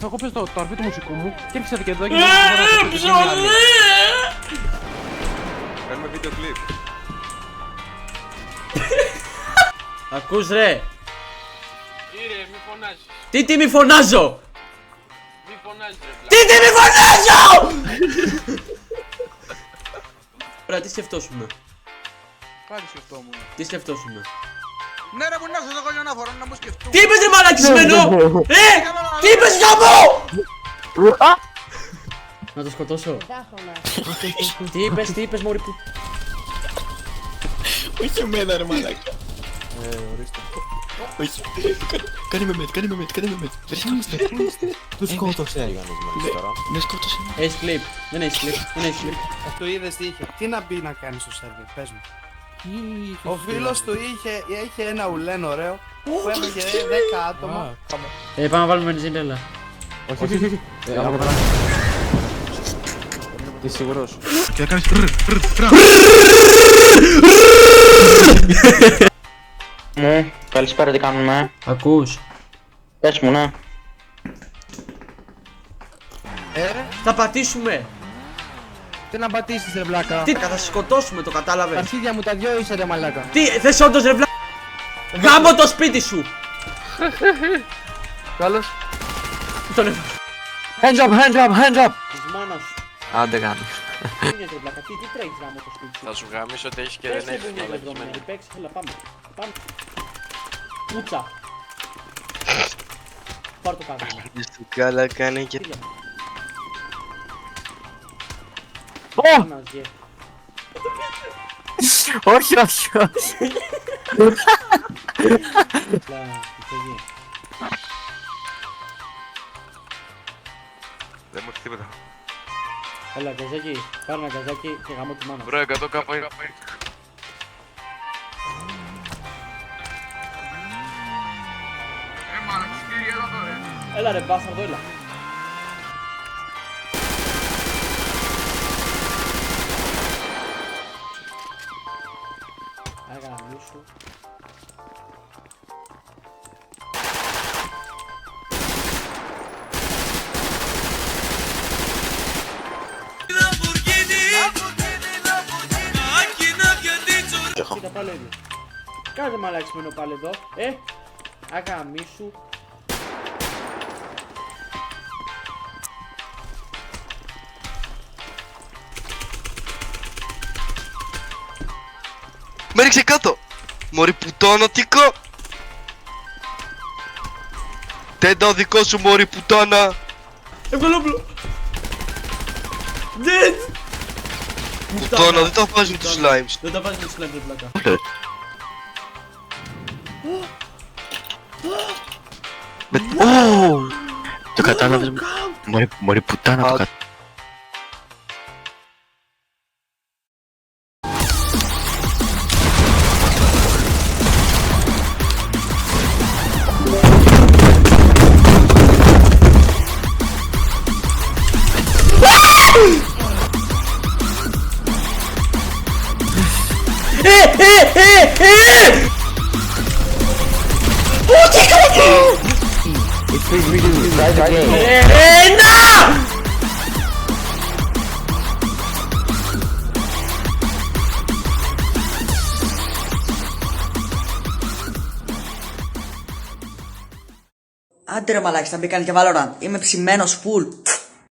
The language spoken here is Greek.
Εγώ παίζω το αρπί του μουσικού μου και έρχεσαι και εδώ και κάνουμε βίντεο κλιπ. Ακούς ρε. Κύριε, μη φωνάζεις. Τι μη φωνάζω. Μη φωνάζεις ρε. Τι μη φωνάζω. Ωραία, τι σκεφτόσουμε. Κάτι σκεφτόμουν. Τι σκεφτόσουμε. Ναι ρε, που να σας δω να φορώ να μου σκεφτούν. Τι είπες ρε μαλακισμένο. Τι είπες για μου. Να το σκοτώσω. Τι είπες μωρή που. Όχι εμένα ρε μαλάκα. Ορίστε. Όχι. Κάνε με μετ. Βρισκόμαστε. Του σκότωσε Γιάννης μόλις τώρα. Με σκότωσε. Έχεις κλιπ. Δεν έχεις κλιπ. Το είδες τι είχε. Τι να μπει να κάνει στο σερβερ, πες μου. Ο φίλος του είχε ένα ουλέν ωραίο που έμεγε 10 άτομα. Πάμε να βάλουμε βενζίνη, έλα. Όχι. Είσαι σίγουρος. Και θα κάνεις Μου, καλησπέρα, τι κάνουμε. Ακούς. Πες μου, ναι. Θα πατήσουμε. Τι να πατήσεις ρε βλάκα. Τι θα σε σκοτώσουμε, το Τα κατάλαβες. αρχίδια μου τα δυο είσαι ρε μαλάκα. Τι θες όντως ρε βλά. Γάμω το σπίτι σου. Καλώς. Τον έβαλα. Hands up. Της μάνας σου. Άντε γάμι. Τι είναι ρε βλάκα, τι τρέχεις γάμω το σπίτι σου. Θα σου γαμίσω ότι έχεις και Πες δεν και έχεις δεν είναι μαλακισμένο. δεδομένη, παίξε, έλα πάμε. Πούτσα. Πάρ' το κάτω. Καλά κάνει και. Παναγιέ. Όχι. Λα, υπογεί. Δεν μου έρθει τίποτα. Έλα γκαζάκι, πάρε ένα γκαζάκι και γαμώ τη μάνα. Μπρο, 100 κάπου. Έλα ρε μπάσταρδο, έλα. Άγα μίσου. Κοίτα πάλι ίδιο. Κάνε μαλαξιμένο πάλι εδώ, Άγα μίσου. Με ρίξε κάτω. Μωρή πουτάνατικο. Τέντα ο δικό σου μωρή πουτάνα. Εβγαλόπουλο. Δεν. Πουτάνα, δεν τα βάζει με τους slimes. Δεν τα βάζει με τους slimes, ρε πλάκα. Το κατάλαβες μου. Μωρή πουτάνα το κατάλαβες. Άντε ρε μαλάκι, θα μπει κάνει και Valorant. Είμαι ψημένος full.